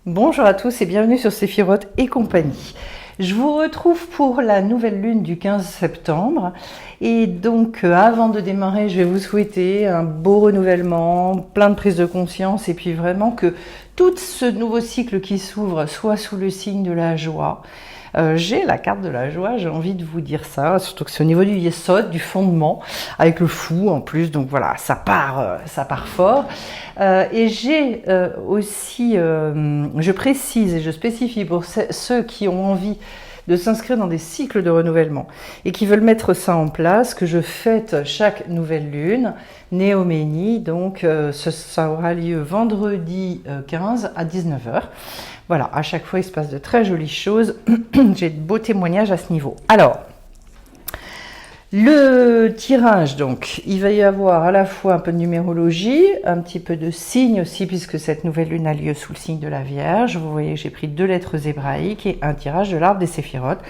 Bonjour à tous et bienvenue sur Séphiroth et compagnie. Je vous retrouve pour la nouvelle lune du 15 septembre et donc avant de démarrer, je vais vous souhaiter un beau renouvellement, plein de prise de conscience et puis vraiment que tout ce nouveau cycle qui s'ouvre soit sous le signe de la joie. J'ai la carte de la joie, j'ai envie de vous dire ça, surtout que c'est au niveau du yesod, du fondement, avec le fou en plus, donc voilà, ça part fort. Et j'ai aussi, je précise et je spécifie pour ceux qui ont envie de s'inscrire dans des cycles de renouvellement et qui veulent mettre ça en place, que je fête chaque nouvelle lune, Néoménie, donc ça aura lieu vendredi 15 à 19h. Voilà, à chaque fois il se passe de très jolies choses, j'ai de beaux témoignages à ce niveau. Alors, le tirage, donc, il va y avoir à la fois un peu de numérologie, un petit peu de signes aussi, puisque cette nouvelle lune a lieu sous le signe de la Vierge. Vous voyez que j'ai pris 2 lettres hébraïques et un tirage de l'arbre des séphirotes.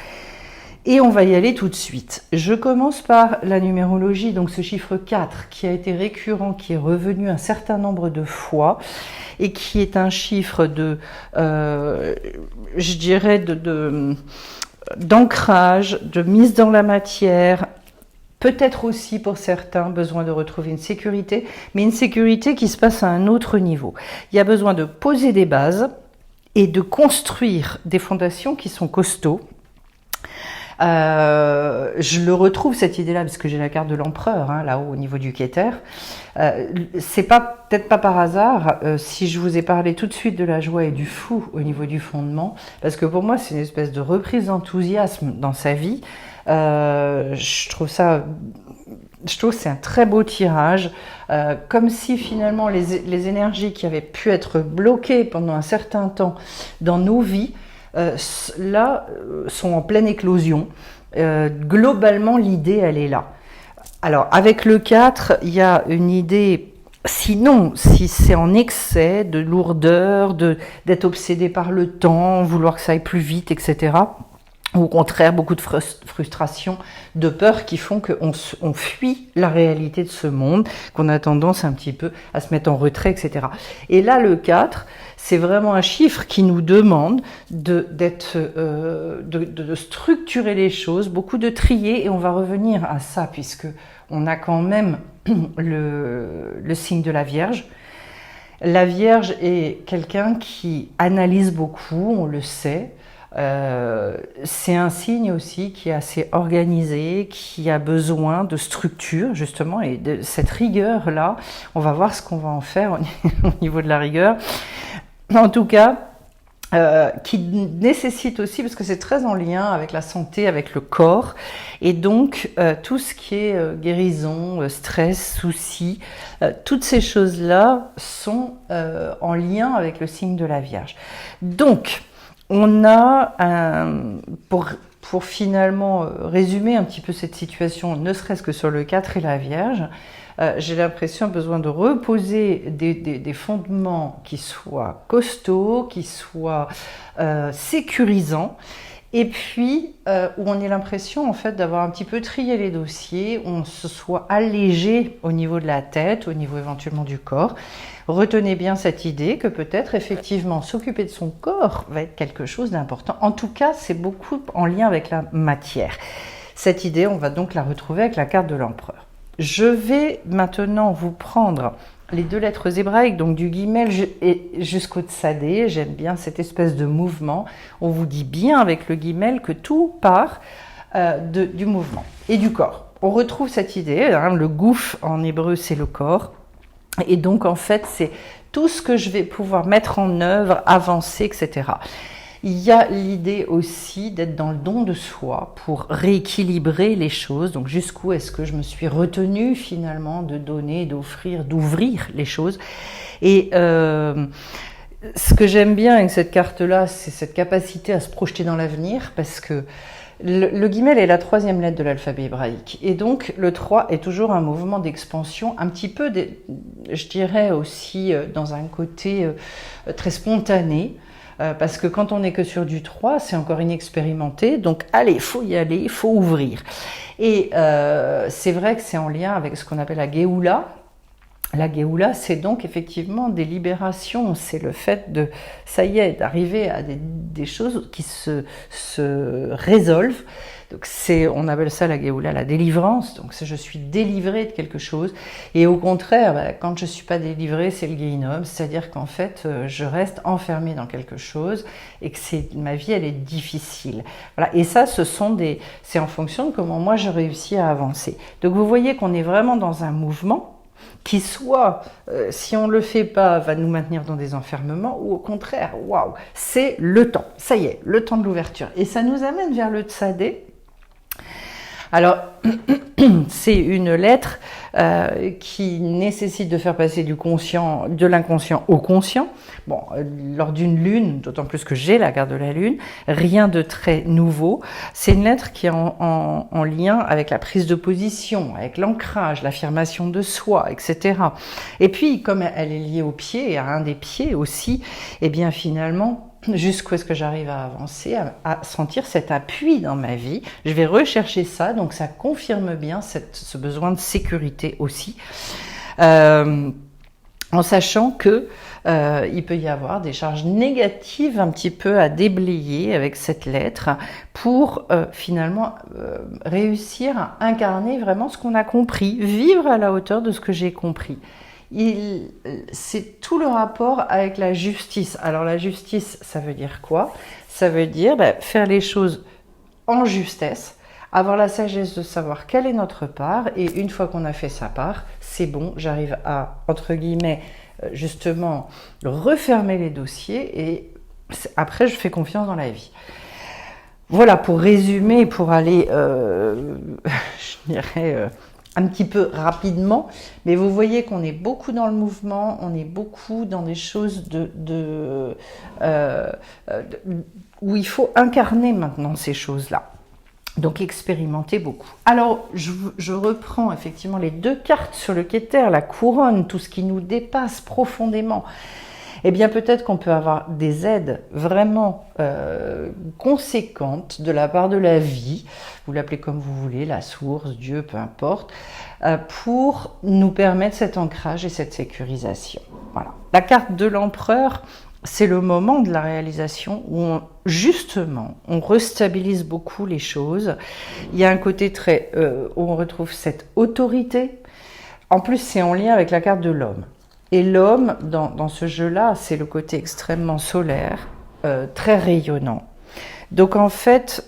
Et on va y aller tout de suite. Je commence par la numérologie, donc ce chiffre 4 qui a été récurrent, qui est revenu un certain nombre de fois et qui est un chiffre de, je dirais, d'ancrage, de mise dans la matière. Peut-être aussi pour certains besoin de retrouver une sécurité, mais une sécurité qui se passe à un autre niveau. Il y a besoin de poser des bases et de construire des fondations qui sont costauds. Je le retrouve cette idée-là parce que j'ai la carte de l'empereur là-haut au niveau du Keter. C'est peut-être pas par hasard si je vous ai parlé tout de suite de la joie et du fou au niveau du fondement, parce que pour moi c'est une espèce de reprise d'enthousiasme dans sa vie. Je trouve que c'est un très beau tirage, comme si finalement les énergies qui avaient pu être bloquées pendant un certain temps dans nos vies, là, sont en pleine éclosion. Globalement, l'idée, elle est là. Alors, avec le 4, il y a une idée, sinon, si c'est en excès de lourdeur, d'être obsédé par le temps, vouloir que ça aille plus vite, etc., ou au contraire, beaucoup de frustration, de peur qui font qu'on fuit la réalité de ce monde, qu'on a tendance un petit peu à se mettre en retrait, etc. Et là, le 4, c'est vraiment un chiffre qui nous demande de structurer les choses, beaucoup de trier, et on va revenir à ça, puisque on a quand même le signe de la Vierge. La Vierge est quelqu'un qui analyse beaucoup, on le sait. C'est un signe aussi qui est assez organisé, qui a besoin de structure justement, et de cette rigueur-là, on va voir ce qu'on va en faire au niveau de la rigueur. En tout cas, qui nécessite aussi, parce que c'est très en lien avec la santé, avec le corps, et donc tout ce qui est guérison, stress, soucis, toutes ces choses-là sont en lien avec le signe de la Vierge. Donc, on a, pour finalement résumer un petit peu cette situation, ne serait-ce que sur le 4 et la Vierge, j'ai l'impression besoin de reposer des fondements qui soient costauds, qui soient sécurisants, et puis où on ait l'impression en fait d'avoir un petit peu trié les dossiers, où on se soit allégé au niveau de la tête, au niveau éventuellement du corps. Retenez bien cette idée que peut-être effectivement s'occuper de son corps va être quelque chose d'important. En tout cas, c'est beaucoup en lien avec la matière. Cette idée, on va donc la retrouver avec la carte de l'empereur. Je vais maintenant vous prendre les 2 lettres hébraïques, donc du guimel jusqu'au tsadé. J'aime bien cette espèce de mouvement. On vous dit bien avec le guimel que tout part du mouvement et du corps. On retrouve cette idée, le gouf en hébreu c'est le corps. Et donc, en fait, c'est tout ce que je vais pouvoir mettre en œuvre, avancer, etc. Il y a l'idée aussi d'être dans le don de soi pour rééquilibrer les choses. Donc, jusqu'où est-ce que je me suis retenue finalement de donner, d'offrir, d'ouvrir les choses. Et ce que j'aime bien avec cette carte-là, c'est cette capacité à se projeter dans l'avenir, parce que le guimel est la 3e lettre de l'alphabet hébraïque. Et donc, le 3 est toujours un mouvement d'expansion, un petit peu, je dirais aussi, dans un côté très spontané. Parce que quand on n'est que sur du 3, c'est encore inexpérimenté. Donc, allez, il faut y aller, il faut ouvrir. Et c'est vrai que c'est en lien avec ce qu'on appelle la Géoula. La Géoula, c'est donc effectivement des libérations, c'est le fait de, ça y est, d'arriver à des choses qui se résolvent. Donc on appelle ça la Géoula, la délivrance. Donc je suis délivrée de quelque chose. Et au contraire, quand je ne suis pas délivrée, c'est le Guéhinom, c'est-à-dire qu'en fait, je reste enfermée dans quelque chose et que ma vie, elle est difficile. Voilà. Et ça, c'est en fonction de comment moi je réussis à avancer. Donc vous voyez qu'on est vraiment dans un mouvement qui soit, si on ne le fait pas, va nous maintenir dans des enfermements, ou au contraire, waouh, c'est le temps, ça y est, le temps de l'ouverture. Et ça nous amène vers le Tsadé. Alors, c'est une lettre qui nécessite de faire passer de l'inconscient au conscient. Bon, lors d'une lune, d'autant plus que j'ai la carte de la lune, rien de très nouveau. C'est une lettre qui est en lien avec la prise de position, avec l'ancrage, l'affirmation de soi, etc. Et puis, comme elle est liée au pied, et à un des pieds aussi, eh bien finalement, jusqu'où est-ce que j'arrive à avancer, à sentir cet appui dans ma vie. Je vais rechercher ça, donc ça confirme bien ce besoin de sécurité aussi, en sachant que il peut y avoir des charges négatives un petit peu à déblayer avec cette lettre pour finalement réussir à incarner vraiment ce qu'on a compris, vivre à la hauteur de ce que j'ai compris. C'est tout le rapport avec la justice. Alors la justice, ça veut dire quoi? Ça veut dire faire les choses en justesse, avoir la sagesse de savoir quelle est notre part, et une fois qu'on a fait sa part, c'est bon, j'arrive à, entre guillemets, justement, refermer les dossiers, et après je fais confiance dans la vie. Voilà, pour résumer, pour aller, je dirais... un petit peu rapidement, mais vous voyez qu'on est beaucoup dans le mouvement, on est beaucoup dans des choses où il faut incarner maintenant ces choses-là. Donc expérimenter beaucoup. Alors je reprends effectivement les deux cartes sur le Keter, la couronne, tout ce qui nous dépasse profondément. Eh bien peut-être qu'on peut avoir des aides vraiment conséquentes de la part de la vie, vous l'appelez comme vous voulez, la source, Dieu, peu importe, pour nous permettre cet ancrage et cette sécurisation. Voilà. La carte de l'empereur, c'est le moment de la réalisation où justement on restabilise beaucoup les choses. Il y a un côté très où on retrouve cette autorité. En plus, c'est en lien avec la carte de l'homme. Et l'homme, dans ce jeu-là, c'est le côté extrêmement solaire, très rayonnant. Donc en fait,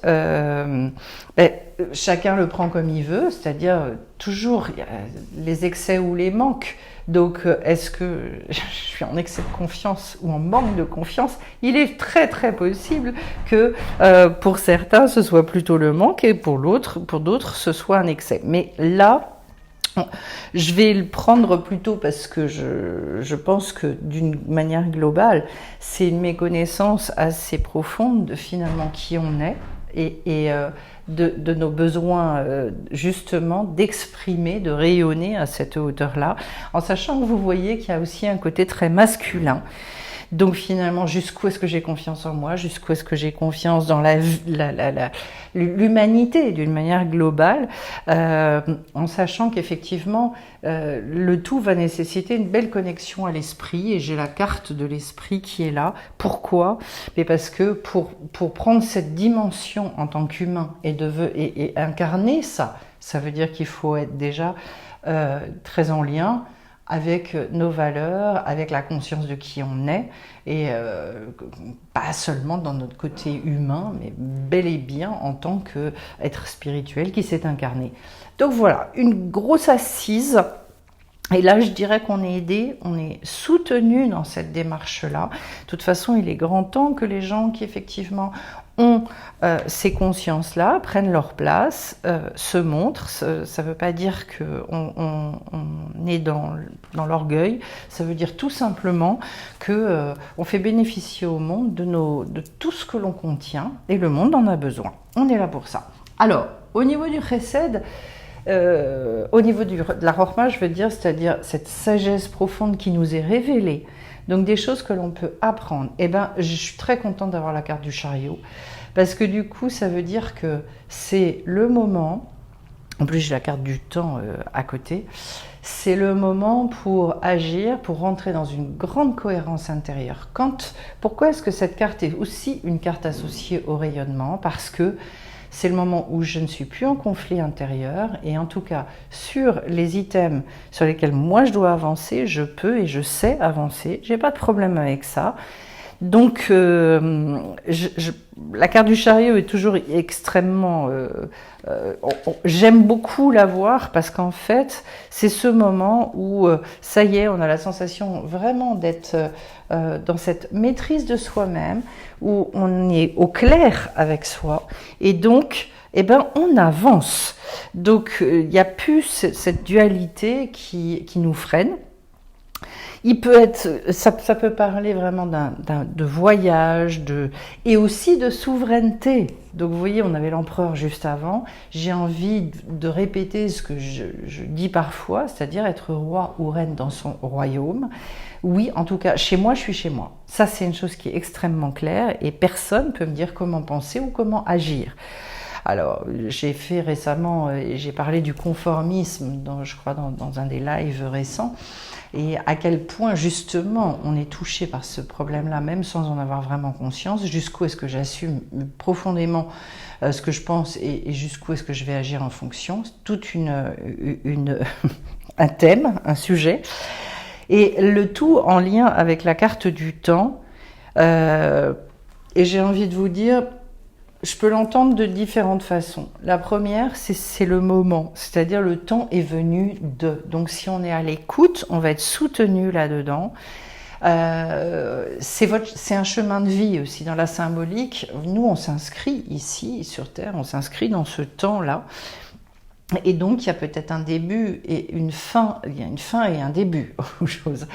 chacun le prend comme il veut, c'est-à-dire toujours il y a les excès ou les manques. Donc est-ce que je suis en excès de confiance ou en manque de confiance? Il est très très possible que pour certains ce soit plutôt le manque et pour d'autres ce soit un excès. Mais là, je vais le prendre plutôt parce que je pense que d'une manière globale, c'est une méconnaissance assez profonde de finalement qui on est et de nos besoins justement d'exprimer, de rayonner à cette hauteur-là, en sachant que vous voyez qu'il y a aussi un côté très masculin. Donc finalement, jusqu'où est-ce que j'ai confiance en moi, jusqu'où est-ce que j'ai confiance dans l'humanité d'une manière globale, en sachant qu'effectivement, le tout va nécessiter une belle connexion à l'esprit, et j'ai la carte de l'esprit qui est là. Pourquoi? Mais parce que pour prendre cette dimension en tant qu'humain et incarner ça, ça veut dire qu'il faut être déjà très en lien avec nos valeurs, avec la conscience de qui on est, et pas seulement dans notre côté humain, mais bel et bien en tant qu'être spirituel qui s'est incarné. Donc voilà, une grosse assise. Et là, je dirais qu'on est aidé, on est soutenu dans cette démarche-là. De toute façon, il est grand temps que les gens qui effectivement ont ces consciences-là prennent leur place, se montrent. Ça ne veut pas dire qu'on est dans l'orgueil, ça veut dire tout simplement qu'on fait bénéficier au monde de tout ce que l'on contient, et le monde en a besoin. On est là pour ça. Alors, au niveau du Chesed, au niveau de la Chokhma, je veux dire, c'est-à-dire cette sagesse profonde qui nous est révélée, donc des choses que l'on peut apprendre. Eh ben, je suis très contente d'avoir la carte du chariot, parce que du coup, ça veut dire que c'est le moment, en plus j'ai la carte du temps à côté, c'est le moment pour agir, pour rentrer dans une grande cohérence intérieure. Pourquoi est-ce que cette carte est aussi une carte associée au rayonnement? Parce que c'est le moment où je ne suis plus en conflit intérieur et en tout cas sur les items sur lesquels moi je dois avancer, je peux et je sais avancer, j'ai pas de problème avec ça. Donc la carte du chariot est toujours extrêmement... j'aime beaucoup la voir parce qu'en fait c'est ce moment où ça y est, on a la sensation vraiment d'être dans cette maîtrise de soi-même, où on est au clair avec soi et donc on avance. Donc il n'y a plus cette dualité qui nous freine. Ça peut parler vraiment de voyage, et aussi de souveraineté. Donc vous voyez, on avait l'empereur juste avant. J'ai envie de répéter ce que je dis parfois, c'est-à-dire être roi ou reine dans son royaume. Oui, en tout cas, chez moi, je suis chez moi. Ça, c'est une chose qui est extrêmement claire et personne ne peut me dire comment penser ou comment agir. Alors, j'ai fait récemment, j'ai parlé du conformisme, je crois, dans un des lives récents, et à quel point, justement, on est touché par ce problème-là, même sans en avoir vraiment conscience, jusqu'où est-ce que j'assume profondément ce que je pense et jusqu'où est-ce que je vais agir en fonction. Tout un thème, un sujet, et le tout en lien avec la carte du temps. Et j'ai envie de vous dire, je peux l'entendre de différentes façons. La première, c'est le moment, c'est-à-dire le temps est venu de. Donc si on est à l'écoute, on va être soutenu là-dedans. C'est un chemin de vie aussi dans la symbolique. Nous, on s'inscrit ici, sur Terre, on s'inscrit dans ce temps-là. Et donc, il y a peut-être un début et une fin, il y a une fin et un début aux choses.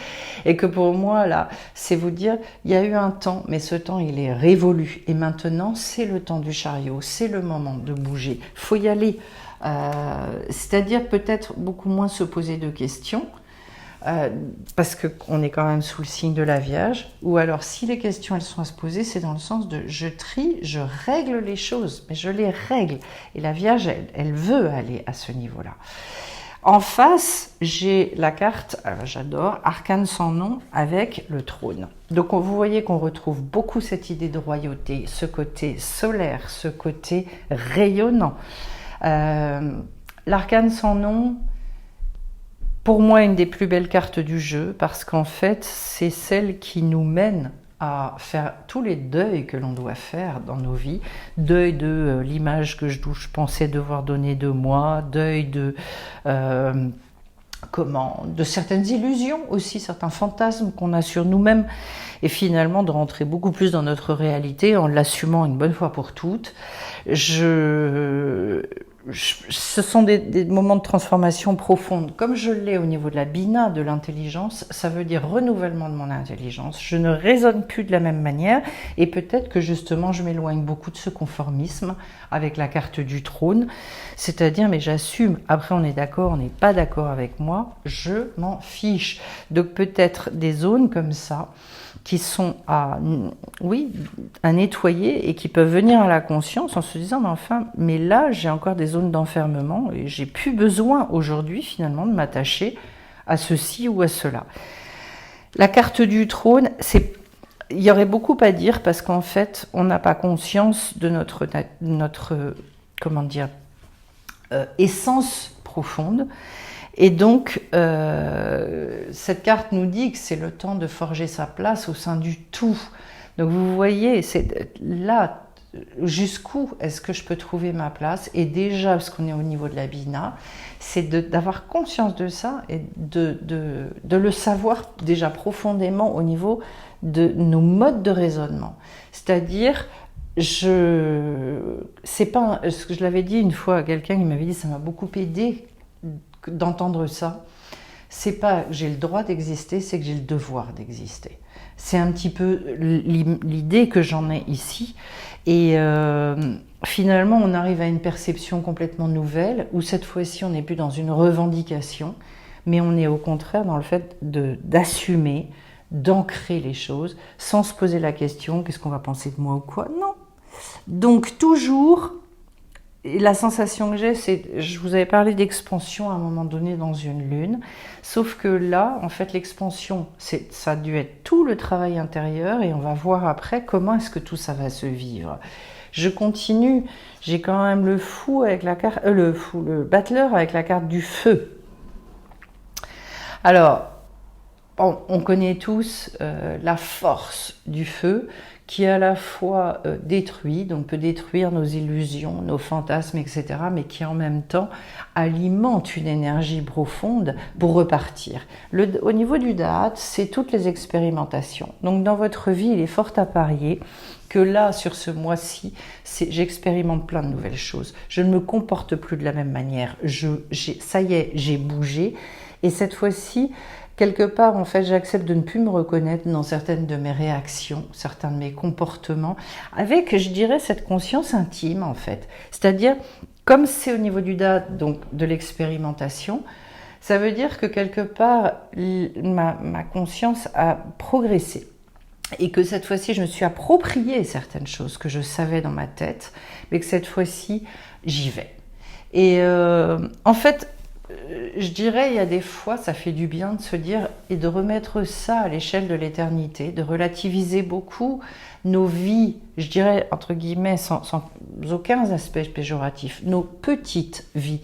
Et que pour moi, là, c'est vous dire, il y a eu un temps, mais ce temps, il est révolu. Et maintenant, c'est le temps du chariot, c'est le moment de bouger. Il faut y aller. C'est-à-dire peut-être beaucoup moins se poser de questions, parce qu'on est quand même sous le signe de la Vierge, ou alors si les questions elles sont à se poser, c'est dans le sens de je trie, je règle les choses, mais je les règle. Et la Vierge, elle veut aller à ce niveau-là. En face, j'ai la carte, j'adore, Arcane sans nom avec le trône. Donc vous voyez qu'on retrouve beaucoup cette idée de royauté, ce côté solaire, ce côté rayonnant. L'arcane sans nom, pour moi, une des plus belles cartes du jeu, parce qu'en fait, c'est celle qui nous mène à faire tous les deuils que l'on doit faire dans nos vies. Deuil de l'image que je pensais devoir donner de moi, deuil de certaines illusions aussi, certains fantasmes qu'on a sur nous-mêmes, et finalement de rentrer beaucoup plus dans notre réalité en l'assumant une bonne fois pour toutes. Ce sont des moments de transformation profonde. Comme je l'ai au niveau de la bina, de l'intelligence, ça veut dire renouvellement de mon intelligence. Je ne raisonne plus de la même manière et peut-être que justement je m'éloigne beaucoup de ce conformisme avec la carte du trône. C'est-à-dire, mais j'assume, après on est d'accord, on n'est pas d'accord avec moi, je m'en fiche. Donc peut-être des zones comme ça qui sont à nettoyer et qui peuvent venir à la conscience en se disant mais là j'ai encore des zones d'enfermement et j'ai plus besoin aujourd'hui finalement de m'attacher à ceci ou à cela. La carte du trône, il y aurait beaucoup à dire parce qu'en fait on n'a pas conscience de notre essence profonde. Et donc, cette carte nous dit que c'est le temps de forger sa place au sein du tout. Donc vous voyez, c'est là, jusqu'où est-ce que je peux trouver ma place? Et déjà, parce qu'on est au niveau de la bina, c'est d'avoir conscience de ça et de le savoir déjà profondément au niveau de nos modes de raisonnement. C'est-à-dire, c'est pas ce que je l'avais dit une fois à quelqu'un qui m'avait dit, ça m'a beaucoup aidé d'entendre ça. C'est pas que j'ai le droit d'exister, c'est que j'ai le devoir d'exister. C'est un petit peu l'idée que j'en ai ici. Et finalement, on arrive à une perception complètement nouvelle, où cette fois-ci, on n'est plus dans une revendication, mais on est au contraire dans le fait d'assumer, d'ancrer les choses, sans se poser la question, qu'est-ce qu'on va penser de moi ou quoi? Non. Donc toujours Et la sensation que j'ai, c'est, je vous avais parlé d'expansion à un moment donné dans une lune, sauf que là, en fait, l'expansion, ça a dû être tout le travail intérieur et on va voir après comment est-ce que tout ça va se vivre. Je continue, j'ai quand même le fou avec la carte, le battleur avec la carte du feu. Alors, on connaît tous la force du feu qui à la fois détruit, donc peut détruire nos illusions, nos fantasmes, etc., mais qui en même temps alimente une énergie profonde pour repartir. Au niveau du Daath, c'est toutes les expérimentations. Donc dans votre vie, il est fort à parier que là, sur ce mois-ci, j'expérimente plein de nouvelles choses. Je ne me comporte plus de la même manière. Ça y est, j'ai bougé. Et cette fois-ci, quelque part, en fait, j'accepte de ne plus me reconnaître dans certaines de mes réactions, certains de mes comportements, avec, je dirais, cette conscience intime, en fait. C'est-à-dire, comme c'est au niveau du Daath, donc de l'expérimentation, ça veut dire que quelque part, ma conscience a progressé. Et que cette fois-ci, je me suis approprié certaines choses que je savais dans ma tête, mais que cette fois-ci, j'y vais. Et en fait, je dirais, il y a des fois, ça fait du bien de se dire et de remettre ça à l'échelle de l'éternité, de relativiser beaucoup nos vies, je dirais, entre guillemets, sans aucun aspect péjoratif, nos petites vies.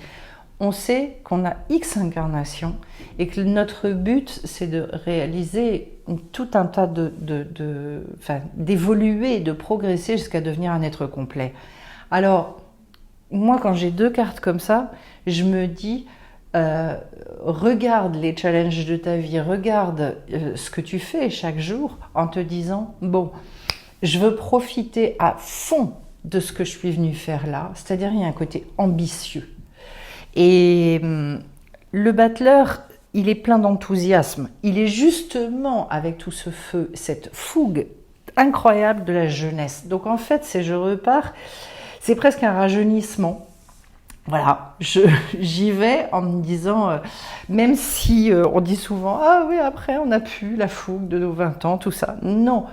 On sait qu'on a X incarnations et que notre but, c'est de réaliser tout un tas d'évoluer, de progresser jusqu'à devenir un être complet. Alors, moi, quand j'ai deux cartes comme ça, je me dis, regarde les challenges de ta vie, regarde ce que tu fais chaque jour en te disant, bon, je veux profiter à fond de ce que je suis venue faire là, c'est-à-dire il y a un côté ambitieux. Et le battleur, il est plein d'enthousiasme. Il est justement avec tout ce feu, cette fougue incroyable de la jeunesse. Donc en fait, je repars, c'est presque un rajeunissement. Voilà, j'y vais en me disant, même si on dit souvent, ah oui, après on n'a plus la fougue de nos 20 ans, tout ça. Non,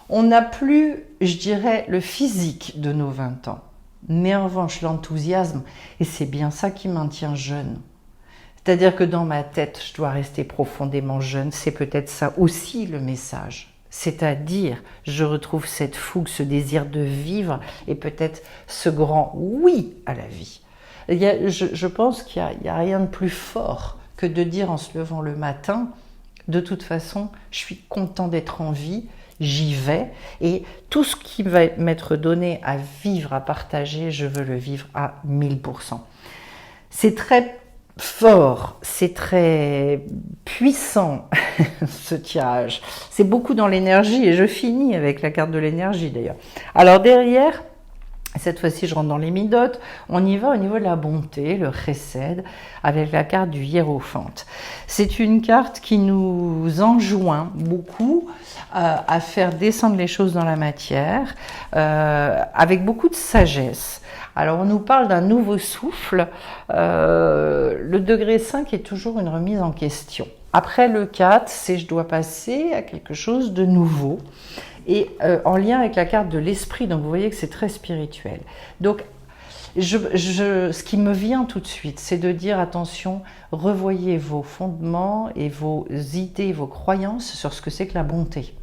on n'a plus, je dirais, le physique de nos 20 ans. Mais en revanche, l'enthousiasme, et c'est bien ça qui maintient jeune. C'est-à-dire que dans ma tête, je dois rester profondément jeune. C'est peut-être ça aussi le message. C'est-à-dire, je retrouve cette fougue, ce désir de vivre et peut-être ce grand oui à la vie. Je pense qu'il n'y a rien de plus fort que de dire en se levant le matin, de toute façon, je suis content d'être en vie, j'y vais, et tout ce qui va m'être donné à vivre, à partager, je veux le vivre à 1000%. C'est très fort, c'est très puissant ce tirage. C'est beaucoup dans l'énergie, et je finis avec la carte de l'énergie d'ailleurs. Alors derrière, cette fois-ci, je rentre dans les midotes. On y va au niveau de la bonté, le chesed, avec la carte du hiérophante. C'est une carte qui nous enjoint beaucoup à faire descendre les choses dans la matière, avec beaucoup de sagesse. Alors, on nous parle d'un nouveau souffle. Le degré 5 est toujours une remise en question. Après le 4, c'est je dois passer à quelque chose de nouveau. Et en lien avec la carte de l'esprit, donc vous voyez que c'est très spirituel. Donc, ce qui me vient tout de suite, c'est de dire attention, revoyez vos fondements et vos idées, vos croyances sur ce que c'est que la bonté.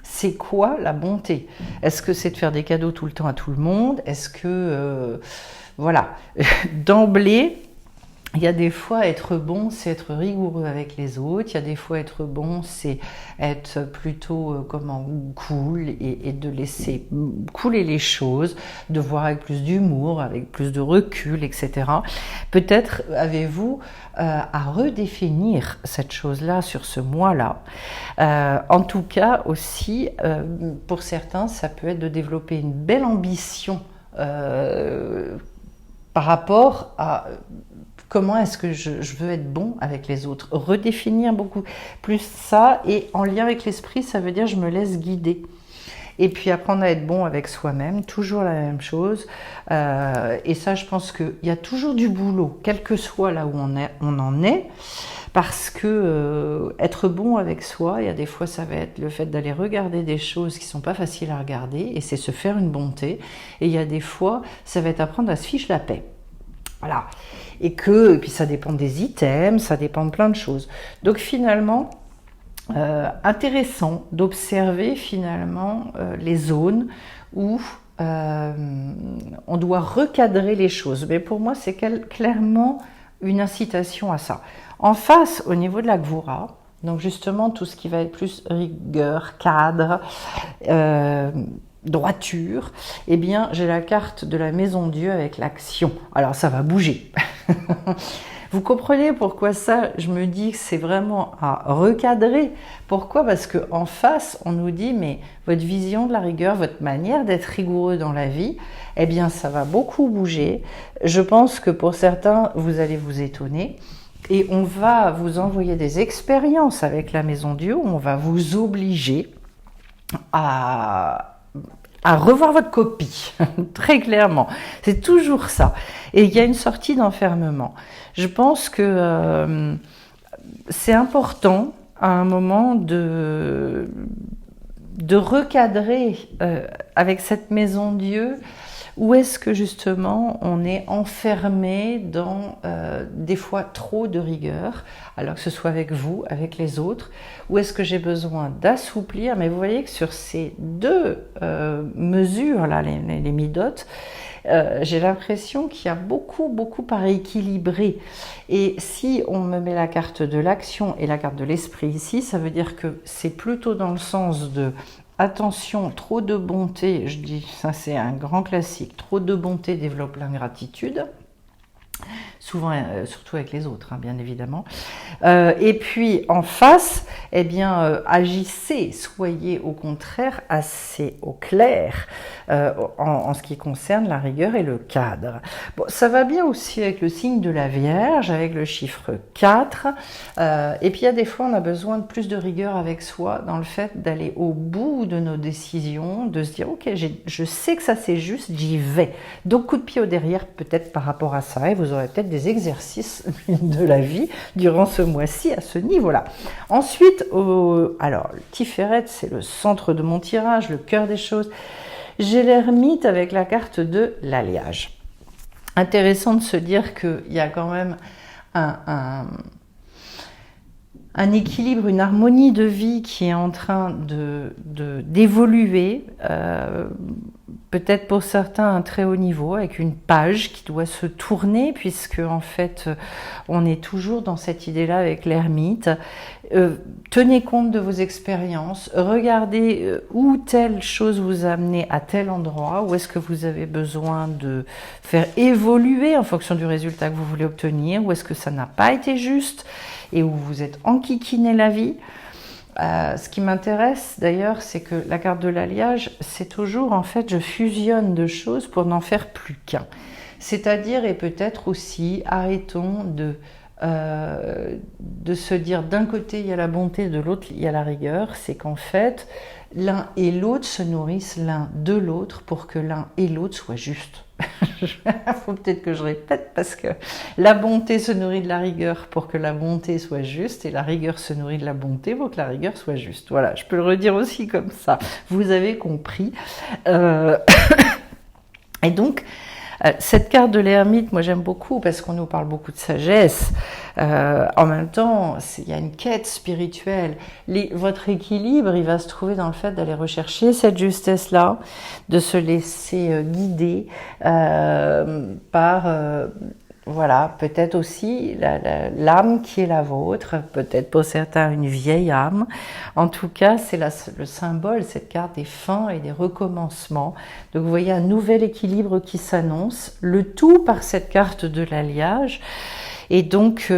C'est quoi la bonté? Est-ce que c'est de faire des cadeaux tout le temps à tout le monde? Est-ce que, voilà, d'emblée, il y a des fois être bon, c'est être rigoureux avec les autres. Il y a des fois être bon, c'est être plutôt cool et de laisser couler les choses, de voir avec plus d'humour, avec plus de recul, etc. Peut-être avez-vous à redéfinir cette chose-là sur ce mois-là. En tout cas aussi, pour certains, ça peut être de développer une belle ambition par rapport à comment est-ce que je veux être bon avec les autres. Redéfinir beaucoup plus ça, et en lien avec l'esprit, ça veut dire je me laisse guider. Et puis apprendre à être bon avec soi-même, toujours la même chose. Et ça, je pense qu'il y a toujours du boulot, quel que soit là où on en est. Parce que être bon avec soi, il y a des fois ça va être le fait d'aller regarder des choses qui sont pas faciles à regarder, et c'est se faire une bonté. Et il y a des fois, ça va être apprendre à se fiche la paix. Voilà. Et puis ça dépend des items, ça dépend de plein de choses. Donc finalement, intéressant d'observer finalement les zones où on doit recadrer les choses. Mais pour moi, c'est clairement une incitation à ça. En face, au niveau de la Gvura, donc justement tout ce qui va être plus rigueur, cadre, droiture, eh bien j'ai la carte de la Maison Dieu avec l'action. Alors ça va bouger. Vous comprenez pourquoi ça, je me dis que c'est vraiment à recadrer. Pourquoi? Parce qu'en face, on nous dit, mais votre vision de la rigueur, votre manière d'être rigoureux dans la vie, eh bien ça va beaucoup bouger. Je pense que pour certains, vous allez vous étonner. Et on va vous envoyer des expériences avec la Maison Dieu où on va vous obliger à revoir votre copie, très clairement. C'est toujours ça. Et il y a une sortie d'enfermement. Je pense que c'est important à un moment de recadrer avec cette Maison Dieu. Où est-ce que justement on est enfermé dans des fois trop de rigueur, alors que ce soit avec vous, avec les autres, où est-ce que j'ai besoin d'assouplir? Mais vous voyez que sur ces deux mesures là, les midotes, j'ai l'impression qu'il y a beaucoup à rééquilibrer. Et si on me met la carte de l'action et la carte de l'esprit ici, ça veut dire que c'est plutôt dans le sens de attention, trop de bonté, je dis, ça c'est un grand classique, trop de bonté développe l'ingratitude, souvent, surtout avec les autres, hein, bien évidemment. Et puis en face, eh bien, agissez, soyez au contraire assez au clair en ce qui concerne la rigueur et le cadre. Bon, ça va bien aussi avec le signe de la Vierge, avec le chiffre 4. Et puis il y a des fois, on a besoin de plus de rigueur avec soi dans le fait d'aller au bout de nos décisions, de se dire, ok, je sais que ça c'est juste, j'y vais. Donc coup de pied au derrière, peut-être par rapport à ça, et vous aurez peut-être des exercices de la vie durant ce mois-ci à ce niveau-là. Ensuite, alors, le Tiferet, c'est le centre de mon tirage, le cœur des choses. J'ai l'ermite avec la carte de l'alliage. Intéressant de se dire qu'il y a quand même un équilibre, une harmonie de vie qui est en train d'évoluer, peut-être pour certains à un très haut niveau, avec une page qui doit se tourner, puisque en fait on est toujours dans cette idée-là avec l'ermite. Tenez compte de vos expériences, regardez où telle chose vous a amené à tel endroit, où est-ce que vous avez besoin de faire évoluer en fonction du résultat que vous voulez obtenir, où est-ce que ça n'a pas été juste et où vous êtes enquiquiné la vie. Ce qui m'intéresse d'ailleurs, c'est que la carte de l'alliage, c'est toujours en fait, je fusionne deux choses pour n'en faire plus qu'un. C'est-à-dire, et peut-être aussi, arrêtons de se dire d'un côté il y a la bonté, de l'autre il y a la rigueur. C'est qu'en fait, l'un et l'autre se nourrissent l'un de l'autre pour que l'un et l'autre soient justes. Il faut peut-être que je répète, parce que la bonté se nourrit de la rigueur pour que la bonté soit juste, et la rigueur se nourrit de la bonté pour que la rigueur soit juste. Voilà, je peux le redire aussi comme ça. Vous avez compris. Et donc, cette carte de l'ermite, moi j'aime beaucoup parce qu'on nous parle beaucoup de sagesse. En même temps, il y a une quête spirituelle. Votre équilibre, il va se trouver dans le fait d'aller rechercher cette justesse-là, de se laisser guider par... voilà, peut-être aussi l'âme qui est la vôtre, peut-être pour certains une vieille âme. En tout cas, c'est le symbole, cette carte des fins et des recommencements. Donc vous voyez un nouvel équilibre qui s'annonce, le tout par cette carte de l'alliage. Et donc,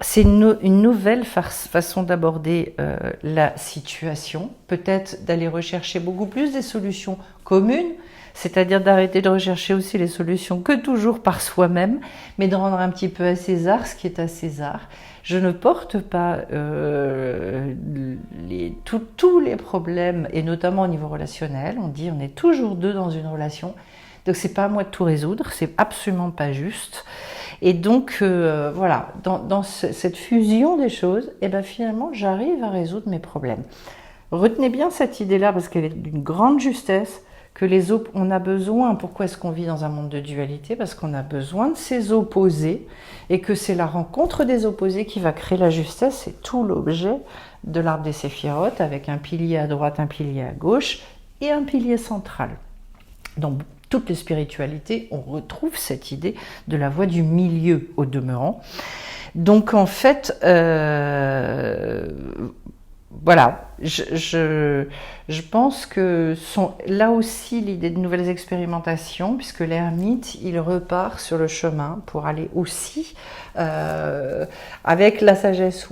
c'est une nouvelle façon d'aborder la situation, peut-être d'aller rechercher beaucoup plus des solutions communes, c'est-à-dire d'arrêter de rechercher aussi les solutions que toujours par soi-même, mais de rendre un petit peu à César ce qui est à César. Je ne porte pas tous les problèmes, et notamment au niveau relationnel. On dit on est toujours deux dans une relation, donc c'est pas à moi de tout résoudre, c'est absolument pas juste. Et donc voilà, dans cette fusion des choses, et ben finalement j'arrive à résoudre mes problèmes. Retenez bien cette idée-là parce qu'elle est d'une grande justesse. Que on a besoin, pourquoi est-ce qu'on vit dans un monde de dualité? Parce qu'on a besoin de ces opposés et que c'est la rencontre des opposés qui va créer la justesse. C'est tout l'objet de l'arbre des séphirotes avec un pilier à droite, un pilier à gauche et un pilier central. Dans toutes les spiritualités, on retrouve cette idée de la voie du milieu au demeurant. Donc en fait, voilà, je pense que là aussi l'idée de nouvelles expérimentations, puisque l'ermite, il repart sur le chemin pour aller aussi, avec la sagesse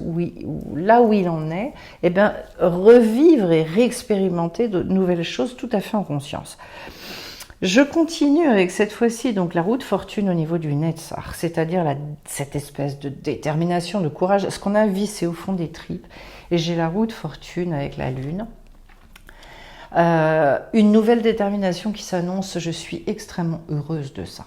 là où il en est, eh bien, revivre et réexpérimenter de nouvelles choses tout à fait en conscience. Je continue avec cette fois-ci donc la roue de fortune au niveau du Netzach, c'est-à-dire cette espèce de détermination, de courage, ce qu'on a vissé au fond des tripes. Et j'ai la roue de fortune avec la lune. Une nouvelle détermination qui s'annonce, je suis extrêmement heureuse de ça.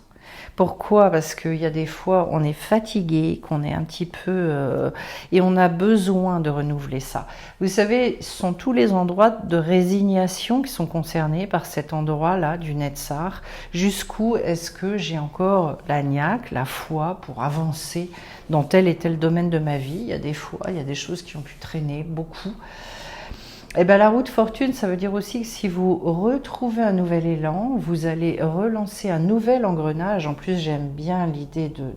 Pourquoi? Parce qu'il y a des fois, on est fatigué, qu'on est un petit peu... et on a besoin de renouveler ça. Vous savez, ce sont tous les endroits de résignation qui sont concernés par cet endroit-là du Netzach. Jusqu'où est-ce que j'ai encore la niaque, la foi pour avancer dans tel et tel domaine de ma vie? Il y a des fois, il y a des choses qui ont pu traîner beaucoup. Et bien la roue de fortune, ça veut dire aussi que si vous retrouvez un nouvel élan, vous allez relancer un nouvel engrenage. En plus, j'aime bien l'idée de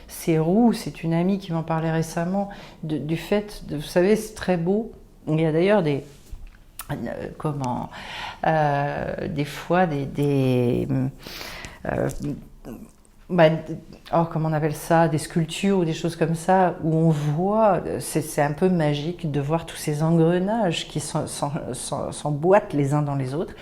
ces roues. C'est une amie qui m'en parlait récemment du fait, vous savez, c'est très beau. Il y a d'ailleurs des fois comment on appelle ça, des sculptures ou des choses comme ça, où on voit, c'est un peu magique de voir tous ces engrenages qui s'emboîtent les uns dans les autres.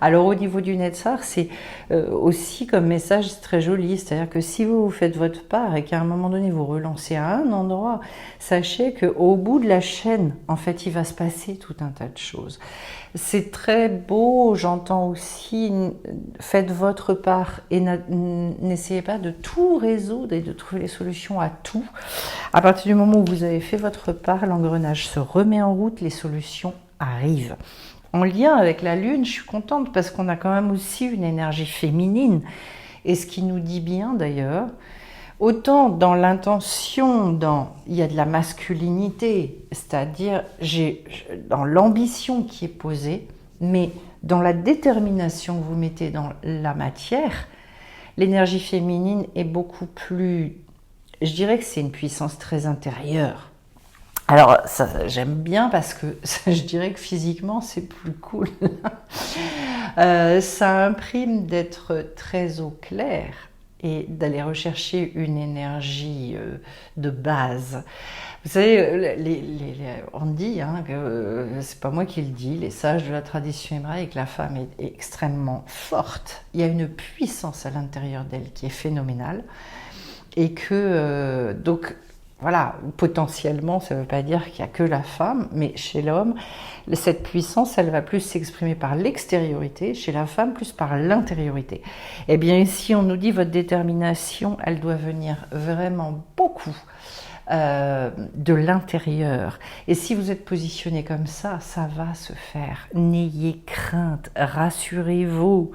Alors au niveau du Netzach, c'est aussi comme message, c'est très joli, c'est-à-dire que si vous faites votre part et qu'à un moment donné vous relancez à un endroit, sachez qu'au bout de la chaîne, en fait, il va se passer tout un tas de choses. C'est très beau, j'entends aussi, faites votre part et n'essayez pas de tout résoudre et de trouver les solutions à tout. À partir du moment où vous avez fait votre part, l'engrenage se remet en route, les solutions arrivent. En lien avec la Lune, je suis contente parce qu'on a quand même aussi une énergie féminine. Et ce qui nous dit bien d'ailleurs, autant dans l'intention, il y a de la masculinité, c'est-à-dire dans l'ambition qui est posée, mais dans la détermination que vous mettez dans la matière, l'énergie féminine est beaucoup plus, je dirais que c'est une puissance très intérieure. Alors, j'aime bien parce que je dirais que physiquement, c'est plus cool. Ça imprime d'être très au clair et d'aller rechercher une énergie de base. Vous savez, on dit, que c'est pas moi qui le dis, les sages de la tradition hébraïque, la femme est extrêmement forte. Il y a une puissance à l'intérieur d'elle qui est phénoménale. Et que, donc, voilà, potentiellement, ça ne veut pas dire qu'il n'y a que la femme, mais chez l'homme, cette puissance, elle va plus s'exprimer par l'extériorité, chez la femme, plus par l'intériorité. Eh bien, ici, on nous dit votre détermination, elle doit venir vraiment beaucoup de l'intérieur. Et si vous êtes positionné comme ça va se faire. N'ayez crainte, rassurez-vous.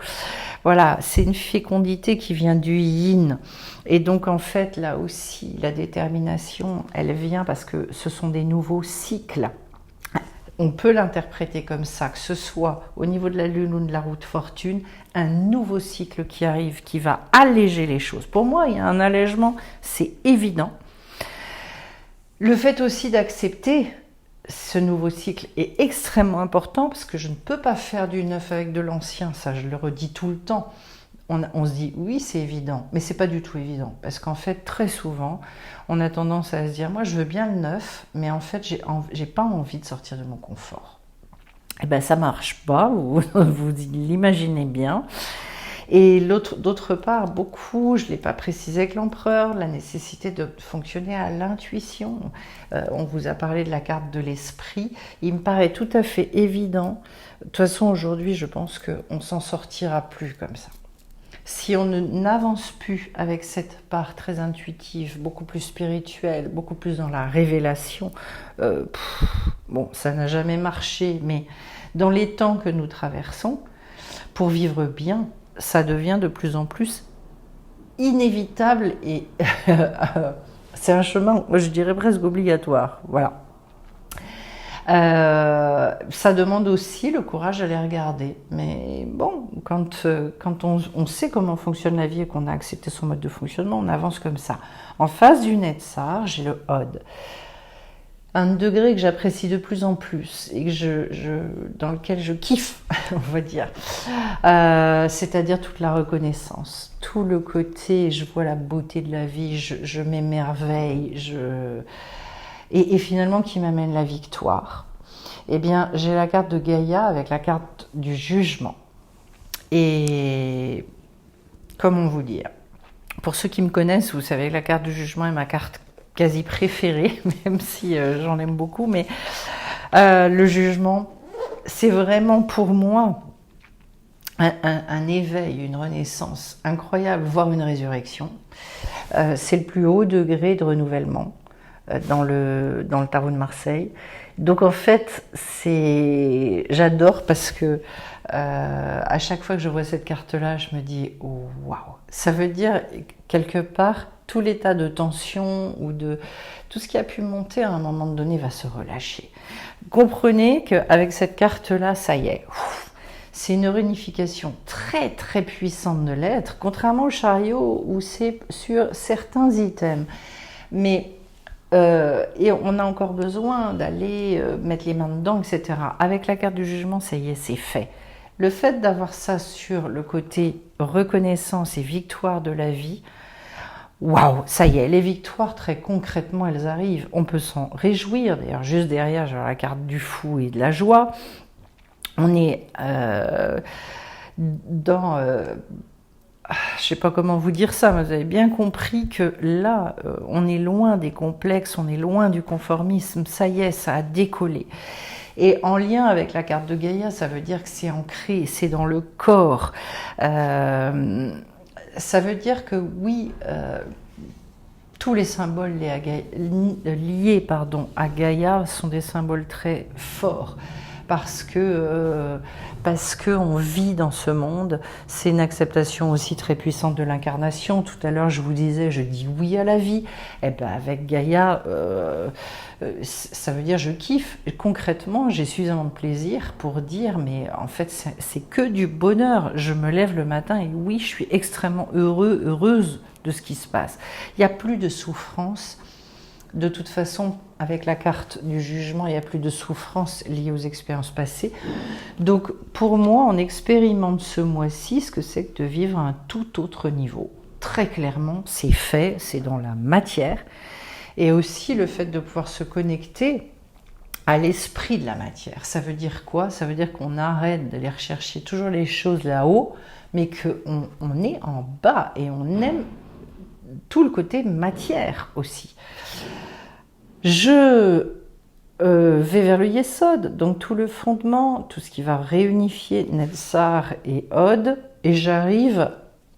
Voilà, c'est une fécondité qui vient du yin. Et donc en fait, là aussi, la détermination, elle vient parce que ce sont des nouveaux cycles. On peut l'interpréter comme ça, que ce soit au niveau de la lune ou de la roue de fortune, un nouveau cycle qui arrive, qui va alléger les choses. Pour moi, il y a un allègement, c'est évident. Le fait aussi d'accepter ce nouveau cycle est extrêmement important parce que je ne peux pas faire du neuf avec de l'ancien, ça je le redis tout le temps. On se dit oui c'est évident, mais c'est pas du tout évident parce qu'en fait très souvent on a tendance à se dire moi je veux bien le neuf, mais en fait j'ai pas envie de sortir de mon confort. Eh ben, ça marche pas, vous l'imaginez bien. Et d'autre part, beaucoup, je ne l'ai pas précisé avec l'empereur, la nécessité de fonctionner à l'intuition. On vous a parlé de la carte de l'esprit. Il me paraît tout à fait évident. De toute façon, aujourd'hui, je pense qu'on ne s'en sortira plus comme ça. Si on n'avance plus avec cette part très intuitive, beaucoup plus spirituelle, beaucoup plus dans la révélation, bon, ça n'a jamais marché, mais dans les temps que nous traversons, pour vivre bien, ça devient de plus en plus inévitable et c'est un chemin, je dirais presque obligatoire. Voilà. Ça demande aussi le courage d'aller regarder. Mais bon, quand on sait comment fonctionne la vie et qu'on a accepté son mode de fonctionnement, on avance comme ça. En face du Netzar, j'ai le Od. Un degré que j'apprécie de plus en plus et que dans lequel je kiffe, on va dire. C'est-à-dire toute la reconnaissance, tout le côté, je vois la beauté de la vie, je m'émerveille, et finalement qui m'amène la victoire. Eh bien, j'ai la carte de Gaïa avec la carte du jugement. Et comment vous dire? Pour ceux qui me connaissent, vous savez que la carte du jugement est ma carte quasi préférée, même si j'en aime beaucoup, mais le jugement, c'est vraiment pour moi un éveil, une renaissance incroyable, voire une résurrection. C'est le plus haut degré de renouvellement dans le tarot de Marseille. Donc en fait, j'adore parce que à chaque fois que je vois cette carte-là, je me dis oh, waouh, ça veut dire quelque part tout l'état de tension ou de tout ce qui a pu monter à un moment donné va se relâcher. Comprenez qu'avec cette carte-là, ça y est, c'est une réunification très très puissante de l'être, contrairement au chariot où c'est sur certains items. Mais et on a encore besoin d'aller mettre les mains dedans, etc. Avec la carte du jugement, ça y est, c'est fait. Le fait d'avoir ça sur le côté reconnaissance et victoire de la vie, waouh, ça y est, les victoires, très concrètement, elles arrivent. On peut s'en réjouir. D'ailleurs, juste derrière, j'ai la carte du fou et de la joie. On est dans... je ne sais pas comment vous dire ça, mais vous avez bien compris que là, on est loin des complexes, on est loin du conformisme. Ça y est, ça a décollé. Et en lien avec la carte de Gaïa, ça veut dire que c'est ancré, c'est dans le corps. Ça veut dire que oui, tous les symboles liés à Gaïa sont des symboles très forts. Parce que on vit dans ce monde, c'est une acceptation aussi très puissante de l'incarnation. Tout à l'heure, je vous disais, je dis oui à la vie. Et ben avec Gaïa, ça veut dire je kiffe. Et concrètement, j'ai suffisamment de plaisir pour dire, mais en fait, c'est que du bonheur. Je me lève le matin et oui, je suis extrêmement heureuse de ce qui se passe. Il n'y a plus de souffrance. De toute façon, avec la carte du jugement, il n'y a plus de souffrance liée aux expériences passées. Donc, pour moi, on expérimente ce mois-ci ce que c'est que de vivre à un tout autre niveau. Très clairement, c'est fait, c'est dans la matière. Et aussi le fait de pouvoir se connecter à l'esprit de la matière. Ça veut dire quoi? Ça veut dire qu'on arrête d'aller rechercher toujours les choses là-haut, mais qu'on est en bas et on aime tout le côté matière aussi. Je vais vers le Yesod, donc tout le fondement, tout ce qui va réunifier Netzar et Od, et j'arrive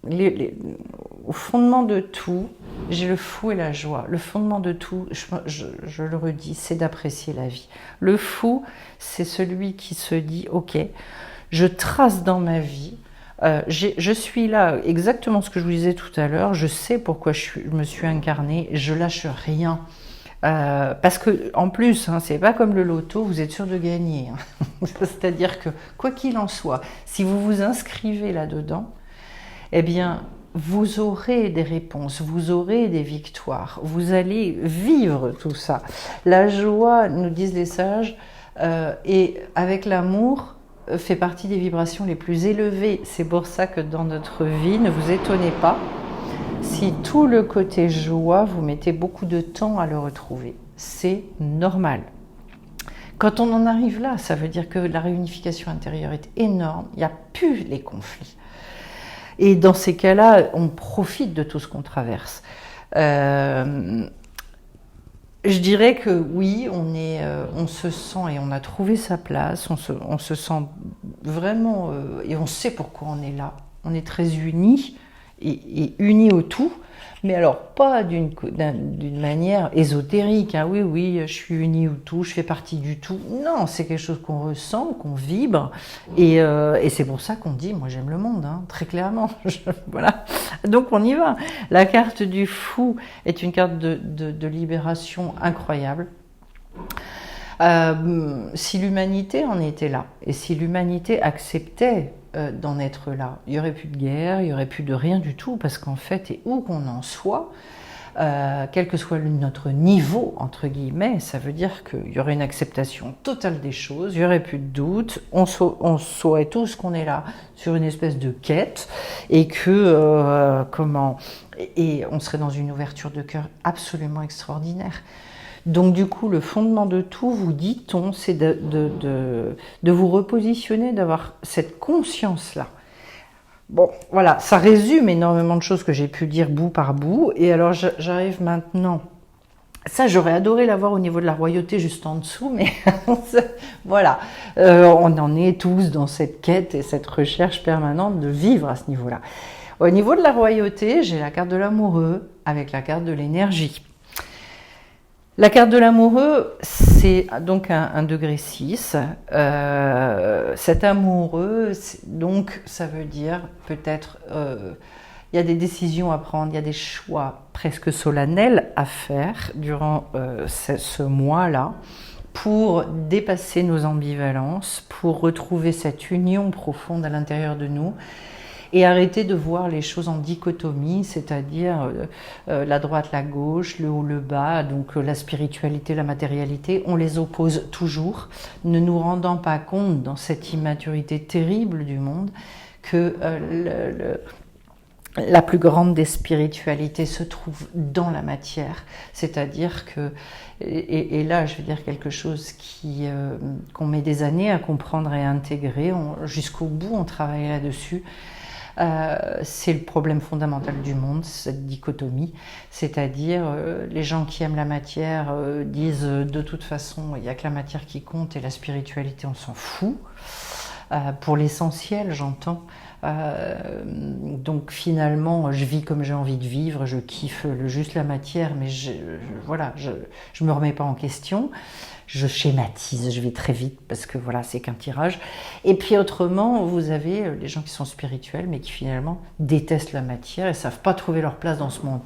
au fondement de tout. J'ai le fou et la joie. Le fondement de tout, je le redis, c'est d'apprécier la vie. Le fou, c'est celui qui se dit « Ok, je trace dans ma vie. Je suis là, exactement ce que je vous disais tout à l'heure. Je sais pourquoi je me suis incarnée. Je lâche rien. » parce que en plus, hein, c'est pas comme le loto, vous êtes sûr de gagner. Hein. C'est-à-dire que quoi qu'il en soit, si vous vous inscrivez là-dedans, eh bien, vous aurez des réponses, vous aurez des victoires, vous allez vivre tout ça. La joie, nous disent les sages, et avec l'amour, fait partie des vibrations les plus élevées. C'est pour ça que dans notre vie, ne vous étonnez pas si tout le côté joie, vous mettez beaucoup de temps à le retrouver. C'est normal. Quand on en arrive là, ça veut dire que la réunification intérieure est énorme, il n'y a plus les conflits. Et dans ces cas-là, on profite de tout ce qu'on traverse. Je dirais que oui, on se sent et on a trouvé sa place, on se sent vraiment, et on sait pourquoi on est là. On est très unis et unis au tout, mais alors pas d'une manière ésotérique. Hein. Oui, je suis unie au tout, je fais partie du tout. Non, c'est quelque chose qu'on ressent, qu'on vibre, et c'est pour ça qu'on dit, moi j'aime le monde, hein, très clairement. Voilà. Donc on y va. La carte du fou est une carte de libération incroyable. Si l'humanité en était là, et si l'humanité acceptait d'en être là, il n'y aurait plus de guerre, il n'y aurait plus de rien du tout, parce qu'en fait, et où qu'on en soit, quel que soit notre niveau, entre guillemets, ça veut dire qu'il y aurait une acceptation totale des choses, il n'y aurait plus de doute, on saurait tous qu'on est là sur une espèce de quête, et que, et on serait dans une ouverture de cœur absolument extraordinaire. Donc du coup, le fondement de tout, vous dit-on, c'est de vous repositionner, d'avoir cette conscience-là. Bon, voilà, ça résume énormément de choses que j'ai pu dire bout par bout. Et alors, j'arrive maintenant... Ça, j'aurais adoré l'avoir au niveau de la royauté, juste en dessous, mais voilà. On en est tous dans cette quête et cette recherche permanente de vivre à ce niveau-là. Au niveau de la royauté, j'ai la carte de l'amoureux avec la carte de l'énergie. La carte de l'amoureux, c'est donc un degré 6. Cet amoureux, donc ça veut dire peut-être il y a des décisions à prendre, il y a des choix presque solennels à faire durant ce mois-là pour dépasser nos ambivalences, pour retrouver cette union profonde à l'intérieur de nous. Et arrêter de voir les choses en dichotomie, c'est-à-dire la droite, la gauche, le haut, le bas, donc la spiritualité, la matérialité, on les oppose toujours, ne nous rendant pas compte dans cette immaturité terrible du monde que la plus grande des spiritualités se trouve dans la matière, c'est-à-dire que, et là je vais dire quelque chose qu'on met des années à comprendre et à intégrer, jusqu'au bout on travaille là-dessus. C'est le problème fondamental du monde, cette dichotomie, c'est-à-dire les gens qui aiment la matière disent de toute façon il n'y a que la matière qui compte et la spiritualité on s'en fout, pour l'essentiel j'entends. Donc finalement je vis comme j'ai envie de vivre, je kiffe juste la matière, mais je me remets pas en question. Je schématise, je vais très vite parce que voilà, c'est qu'un tirage. Et puis autrement, vous avez les gens qui sont spirituels mais qui finalement détestent la matière et ne savent pas trouver leur place dans ce monde.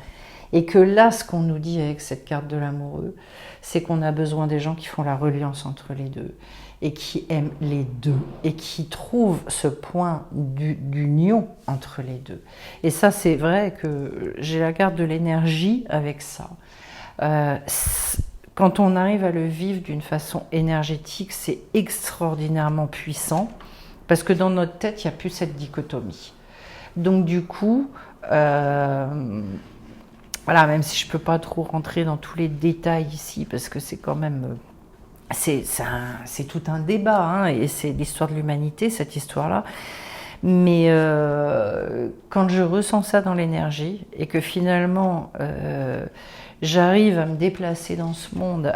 Et que là, ce qu'on nous dit avec cette carte de l'amoureux, c'est qu'on a besoin des gens qui font la reliance entre les deux et qui aiment les deux et qui trouvent ce point d'union entre les deux. Et ça, c'est vrai que j'ai la carte de l'énergie avec ça. Quand on arrive à le vivre d'une façon énergétique, c'est extraordinairement puissant parce que dans notre tête, il n'y a plus cette dichotomie. Donc du coup, voilà, même si je ne peux pas trop rentrer dans tous les détails ici parce que c'est quand même... C'est tout un débat, hein, et c'est l'histoire de l'humanité, cette histoire-là. Mais quand je ressens ça dans l'énergie et que finalement j'arrive à me déplacer dans ce monde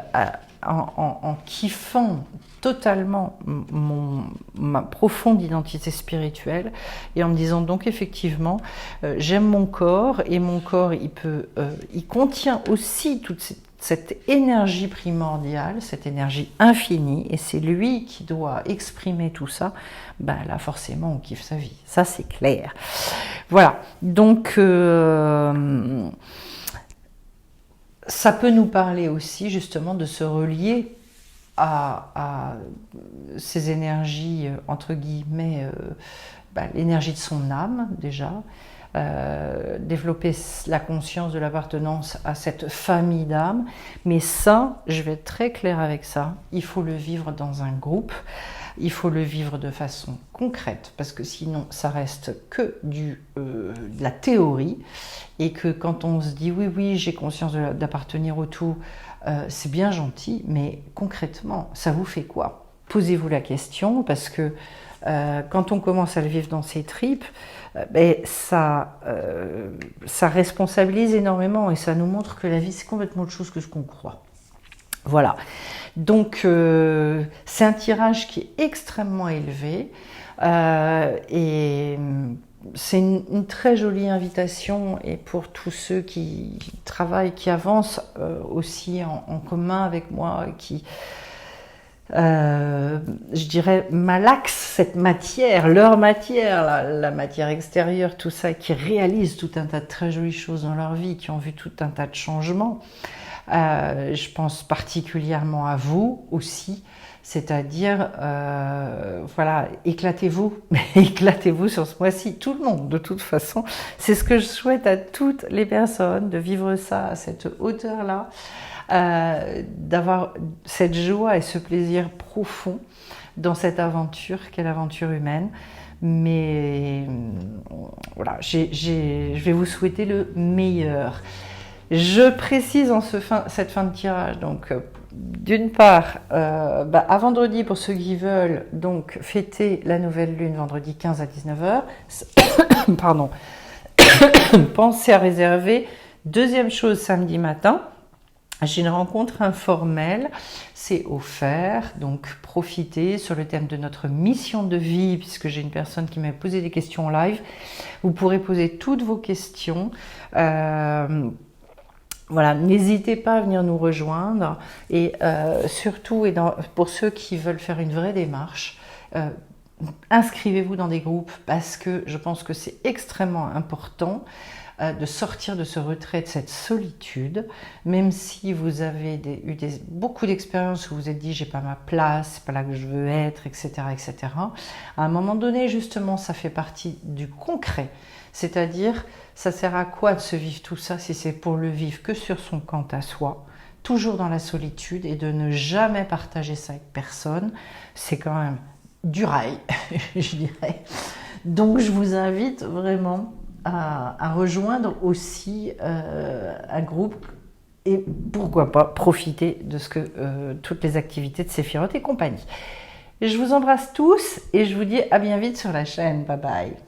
en kiffant totalement ma profonde identité spirituelle et en me disant donc effectivement j'aime mon corps et mon corps il contient aussi toute cette énergie primordiale, cette énergie infinie, et c'est lui qui doit exprimer tout ça, ben là forcément on kiffe sa vie, ça c'est clair. Voilà, donc ça peut nous parler aussi justement de se relier à ces énergies, entre guillemets, l'énergie de son âme déjà, développer la conscience de l'appartenance à cette famille d'âmes. Mais ça, je vais être très claire avec ça, il faut le vivre dans un groupe, Il faut le vivre de façon concrète, parce que sinon ça reste que de la théorie, et que quand on se dit oui, j'ai conscience d'appartenir au tout, c'est bien gentil, mais concrètement, ça vous fait quoi? Posez-vous la question, parce que quand on commence à le vivre dans ses tripes, ça responsabilise énormément, et ça nous montre que la vie, c'est complètement autre chose que ce qu'on croit. Voilà. Donc, c'est un tirage qui est extrêmement élevé, et c'est une très jolie invitation, et pour tous ceux qui travaillent, qui avancent aussi en commun avec moi, qui, je dirais, malaxent cette matière, leur matière, la matière extérieure, tout ça, qui réalisent tout un tas de très jolies choses dans leur vie, qui ont vu tout un tas de changements. Je pense particulièrement à vous aussi, c'est-à-dire, voilà, éclatez-vous, mais éclatez-vous sur ce mois-ci, tout le monde, de toute façon. C'est ce que je souhaite à toutes les personnes, de vivre ça à cette hauteur-là, d'avoir cette joie et ce plaisir profond dans cette aventure qu'est l'aventure humaine. Mais voilà, je vais vous souhaiter le meilleur. Je précise en cette fin de tirage, donc d'une part, à vendredi pour ceux qui veulent donc fêter la nouvelle lune, vendredi 15 à 19h, pardon, pensez à réserver. Deuxième chose, samedi matin, j'ai une rencontre informelle, c'est offert, donc profitez sur le thème de notre mission de vie, puisque j'ai une personne qui m'a posé des questions en live. Vous pourrez poser toutes vos questions. Voilà, n'hésitez pas à venir nous rejoindre, et surtout, pour ceux qui veulent faire une vraie démarche, inscrivez-vous dans des groupes, parce que je pense que c'est extrêmement important de sortir de ce retrait, de cette solitude, même si vous avez eu beaucoup d'expériences où vous vous êtes dit j'ai pas ma place, c'est pas là que je veux être, etc., etc. À un moment donné, justement, ça fait partie du concret, c'est-à-dire ça sert à quoi de se vivre tout ça si c'est pour le vivre que sur son compte à soi, toujours dans la solitude, et de ne jamais partager ça avec personne. C'est quand même du rail, je dirais. Donc je vous invite vraiment à rejoindre aussi un groupe, et pourquoi pas profiter de toutes les activités de Séphiroth et compagnie. Je vous embrasse tous, et je vous dis à bien vite sur la chaîne. Bye bye.